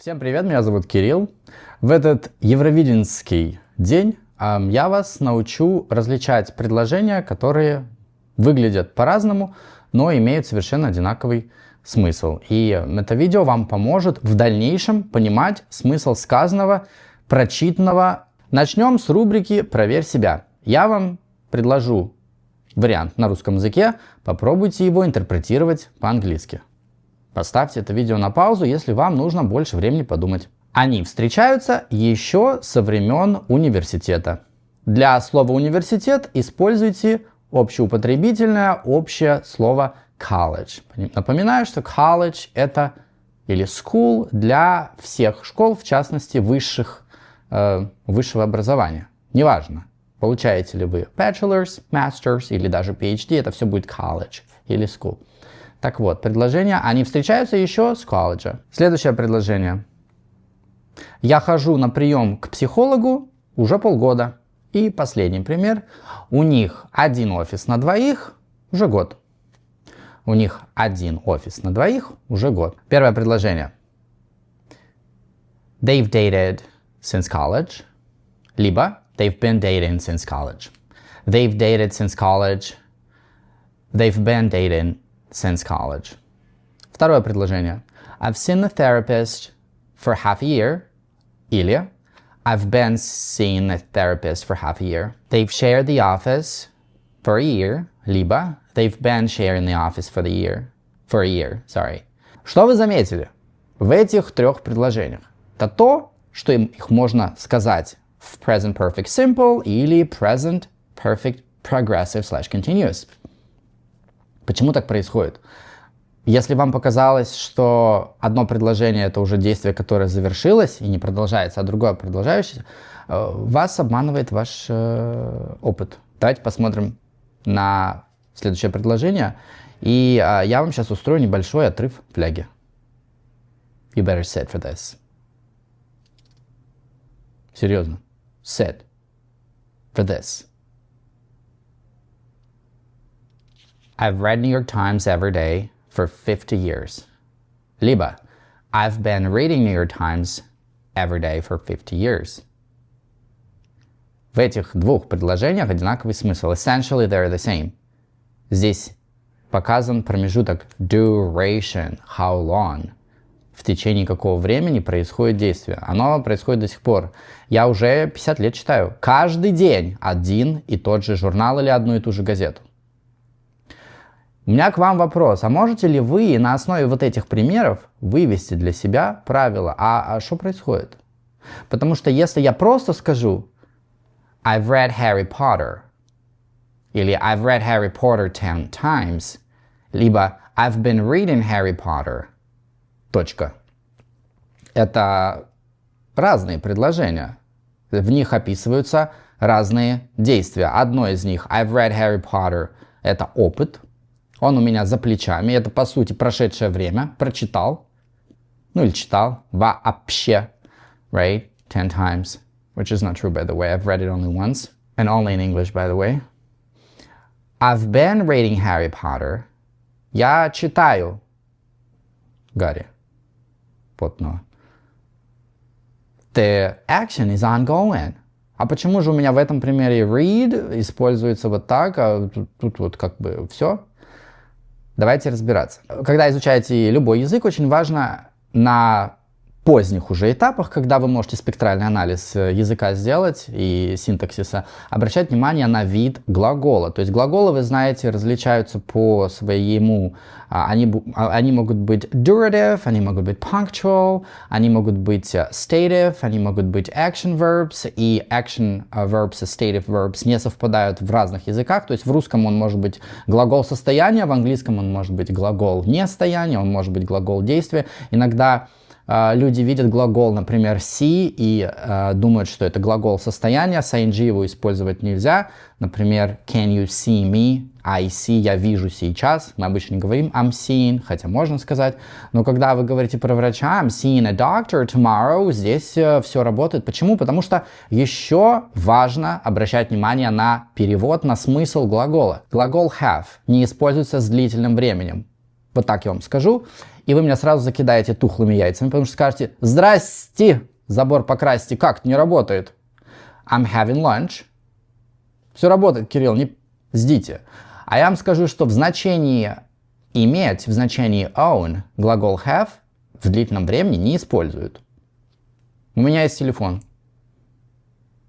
Всем привет, меня зовут Кирилл. В этот евровиденский день я вас научу различать предложения, которые выглядят по-разному, но имеют совершенно одинаковый смысл. И это видео вам поможет в дальнейшем понимать смысл сказанного, прочитанного. Начнем с рубрики «Проверь себя». Я вам предложу вариант на русском языке, попробуйте его интерпретировать по-английски. Поставьте это видео на паузу, если вам нужно больше времени подумать. Они встречаются еще со времен университета. Для слова «университет» используйте общеупотребительное общее слово college. Напоминаю, что college — это или school для всех школ, в частности высшего образования. Неважно, получаете ли вы bachelor's, master's или даже PhD, это все будет college или school. Так вот, предложения, они встречаются еще с колледжа. Следующее предложение. Я хожу на прием к психологу уже полгода. И последний пример. У них один офис на двоих уже год. У них один офис на двоих уже год. Первое предложение. They've dated since college. Либо they've been dating since college. They've dated since college. They've been dating since college. Второе предложение. I've seen a therapist for half a year. Или I've been seeing a therapist for half a year. They've shared the office for a year. Либо they've been sharing the office for a year. Что вы заметили в этих трех предложениях? Это то, что их можно сказать в present perfect simple или present perfect progressive / continuous. Почему так происходит? Если вам показалось, что одно предложение — это уже действие, которое завершилось и не продолжается, а другое продолжающееся, вас обманывает ваш опыт. Давайте посмотрим на следующее предложение, и я вам сейчас устрою небольшой отрыв фляги. You better sit for this. Серьезно. Sit for this. I've read New York Times every day for 50 years. Либо I've been reading New York Times every day for 50 years. В этих двух предложениях одинаковый смысл. Essentially, they're the same. Здесь показан промежуток duration, how long. В течение какого времени происходит действие. Оно происходит до сих пор. Я уже 50 лет читаю. Каждый день один и тот же журнал или одну и ту же газету. У меня к вам вопрос. А можете ли вы на основе вот этих примеров вывести для себя правила? А что происходит? Потому что если я просто скажу I've read Harry Potter или I've read Harry Potter 10 times, либо I've been reading Harry Potter, точка. Это разные предложения. В них описываются разные действия. Одно из них, I've read Harry Potter, это опыт. Он у меня за плечами. Это, по сути, прошедшее время. Прочитал. Ну или читал. Вообще. Right? 10 times. Which is not true, by the way. I've read it only once. And only in English, by the way. I've been reading Harry Potter. Я читаю Гарри Поттера. The action is ongoing. А почему же у меня в этом примере read используется вот так, а тут вот как бы все? Давайте разбираться. Когда изучаете любой язык, очень важно на поздних уже этапах, когда вы можете спектральный анализ языка сделать и синтаксиса, обращать внимание на вид глагола. То есть глаголы, вы знаете, различаются по своему... Они могут быть durative, они могут быть punctual, они могут быть stative, они могут быть action verbs, и action verbs и stative verbs не совпадают в разных языках. То есть в русском он может быть глагол состояния, в английском он может быть глагол нестояния, он может быть глагол действия. Иногда люди видят глагол, например, see и думают, что это глагол состояния. С ing его использовать нельзя. Например, can you see me? I see, я вижу сейчас. Мы обычно не говорим I'm seeing, хотя можно сказать. Но когда вы говорите про врача, I'm seeing a doctor tomorrow, здесь все работает. Почему? Потому что еще важно обращать внимание на перевод, на смысл глагола. Глагол have не используется с длительным временем. Вот так я вам скажу. и вы меня сразу закидаете тухлыми яйцами, потому что скажете «Здрасте, забор покрасьте». Как? Не работает. I'm having lunch. Все работает, Кирилл, не ждите. А я вам скажу, что в значении иметь, в значении own, глагол have в длительном времени не используют. У меня есть телефон.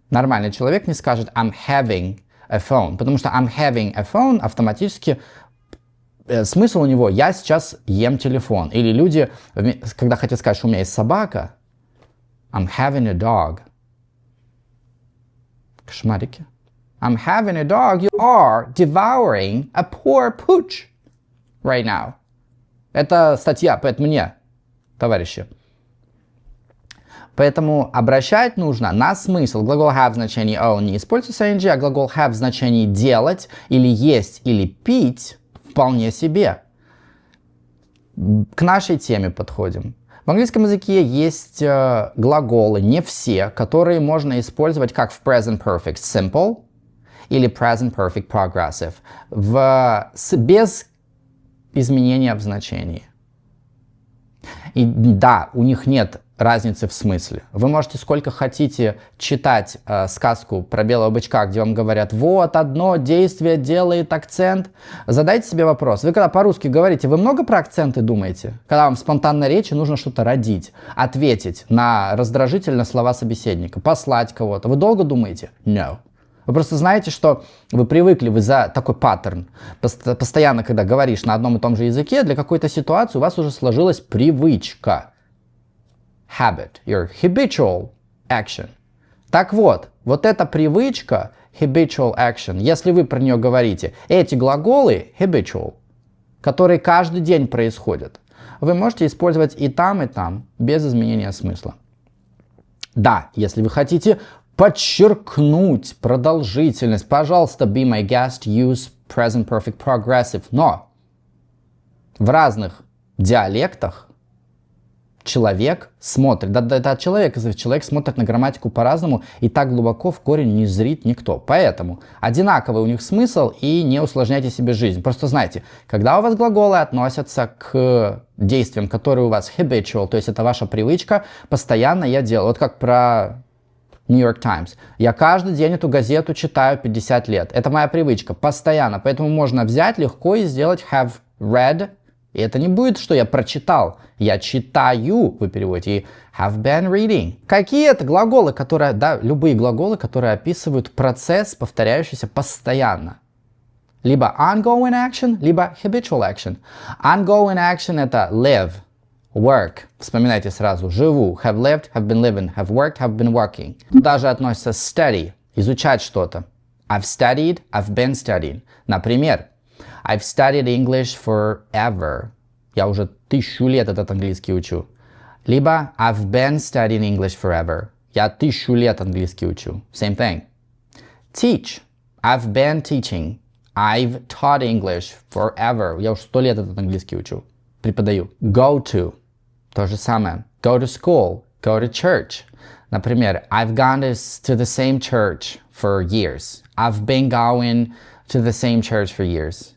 Нормальный человек не скажет I'm having a phone, потому что I'm having a phone автоматически смысл у него я сейчас ем телефон. Или люди, когда хотят сказать, что у меня есть собака, I'm having a dog. Кошмарики. I'm having a dog. You are devouring a poor pooch right now. Это статья, поэтому мне, товарищи. Поэтому обращать нужно на смысл. Глагол have в значении own не используется ing, а глагол have в значении делать, или есть, или пить вполне себе. К нашей теме подходим. В английском языке есть глаголы, не все, которые можно использовать как в present perfect simple или present perfect progressive, без изменения в значении. И да, у них нет разницы в смысле. Вы можете сколько хотите читать сказку про белого бычка, где вам говорят, вот одно действие делает акцент. Задайте себе вопрос. Вы когда по-русски говорите, вы много про акценты думаете? Когда вам в спонтанной речи нужно что-то родить, ответить на раздражительные слова собеседника, послать кого-то. Вы долго думаете? No. Вы просто знаете, что вы привыкли, вы за такой паттерн. Постоянно, когда говоришь на одном и том же языке, для какой-то ситуации у вас уже сложилась привычка. Habit, your habitual action. Так вот, вот эта привычка, habitual action, если вы про нее говорите, эти глаголы, habitual, которые каждый день происходят, вы можете использовать и там, без изменения смысла. Да, если вы хотите подчеркнуть продолжительность, пожалуйста, be my guest, use present perfect progressive, но в разных диалектах человек смотрит, да это от человека зависит, человек смотрит на грамматику по-разному, и так глубоко в корень не зрит никто. Поэтому одинаковый у них смысл, и не усложняйте себе жизнь. Просто знайте, когда у вас глаголы относятся к действиям, которые у вас habitual, то есть это ваша привычка, постоянно я делаю, вот как про New York Times. Я каждый день эту газету читаю 50 лет. Это моя привычка, постоянно, поэтому можно взять легко и сделать have read. И это не будет, что я прочитал. Я читаю, вы переводите, и have been reading. Какие это глаголы, которые, да, любые глаголы, которые описывают процесс, повторяющийся постоянно. Либо ongoing action, либо habitual action. Ongoing action это live, work. Вспоминайте сразу. Живу. Have lived, have been living. Have worked, have been working. Туда же относится study. Изучать что-то. I've studied, I've been studying. Например, I've studied English forever. Я уже 1000 лет этот английский учу. Либо I've been studying English forever. Я 1000 лет английский учу. Same thing. Teach. I've been teaching. I've taught English forever. Я уже 100 лет этот английский учу. Преподаю. Go to. То же самое. Go to school. Go to church. Например, I've gone to the same church for years. I've been going to the same church for years.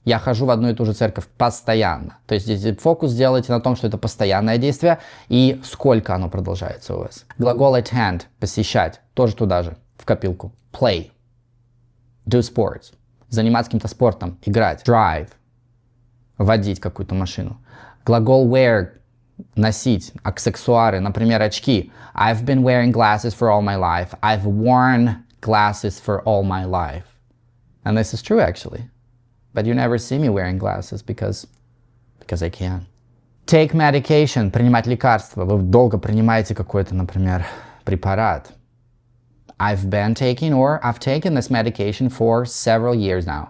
Я хожу в одну и ту же церковь постоянно. То есть здесь фокус делайте на том, что это постоянное действие и сколько оно продолжается у вас. Глагол attend, посещать, тоже туда же, в копилку. Play, do sports, заниматься каким-то спортом, играть. Drive, водить какую-то машину. Глагол wear, носить, аксессуары, например, очки. I've been wearing glasses for all my life. I've worn glasses for all my life. And this is true actually. But you never see me wearing glasses because I can. Take medication, принимать лекарства. Вы долго принимаете какой-то, например, препарат. I've been taking or I've taken this medication for several years now.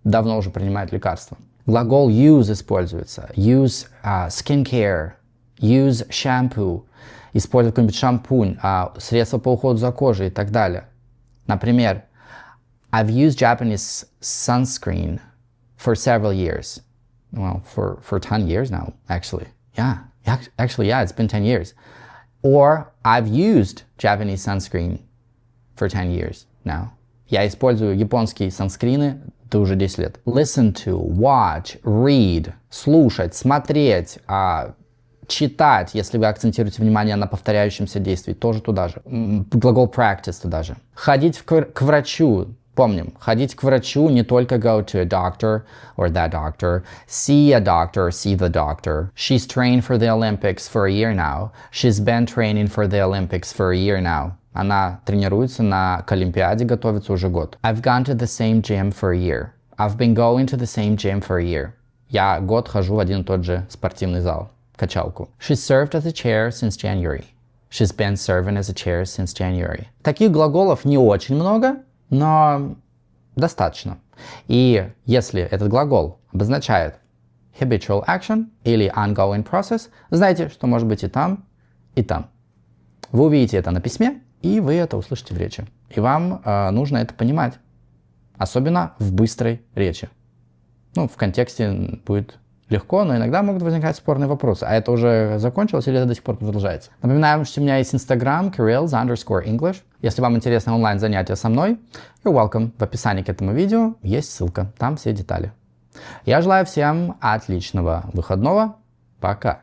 Давно уже принимают лекарства. Глагол use используется. Use skincare, use shampoo. Использовать какой-нибудь шампунь, средства по уходу за кожей и так далее. Например, I've used Japanese sunscreen for several years. Well, for 10 years now, actually. Yeah, it's been 10 years. Or I've used Japanese sunscreen for 10 years now. Я использую японские санскрины Ты уже 10 лет. Listen to, watch, read, слушать, смотреть, читать, если вы акцентируете внимание на повторяющемся действии, тоже туда же. Глагол practice туда же. Ходить к врачу. Помним, ходить к врачу не только go to a doctor or that doctor, see a doctor, see the doctor. She's trained for the Olympics for a year now. She's been training for the Olympics for a year now. Она тренируется к Олимпиаде, готовится уже год. I've gone to the same gym for a year. I've been going to the same gym for a year. Я год хожу в один и тот же спортивный зал, качалку. She's served as a chair since January. She's been serving as a chair since January. Таких глаголов не очень много, но достаточно. И если этот глагол обозначает habitual action или ongoing process, знаете, что может быть и там, и там. Вы увидите это на письме, и вы это услышите в речи. И вам нужно это понимать. Особенно в быстрой речи. В контексте будет легко, но иногда могут возникать спорные вопросы. А это уже закончилось или это до сих пор продолжается? Напоминаем, что у меня есть Instagram, Kirill's_English. Если вам интересны онлайн-занятия со мной, you're welcome. В описании к этому видео есть ссылка. Там все детали. Я желаю всем отличного выходного. Пока.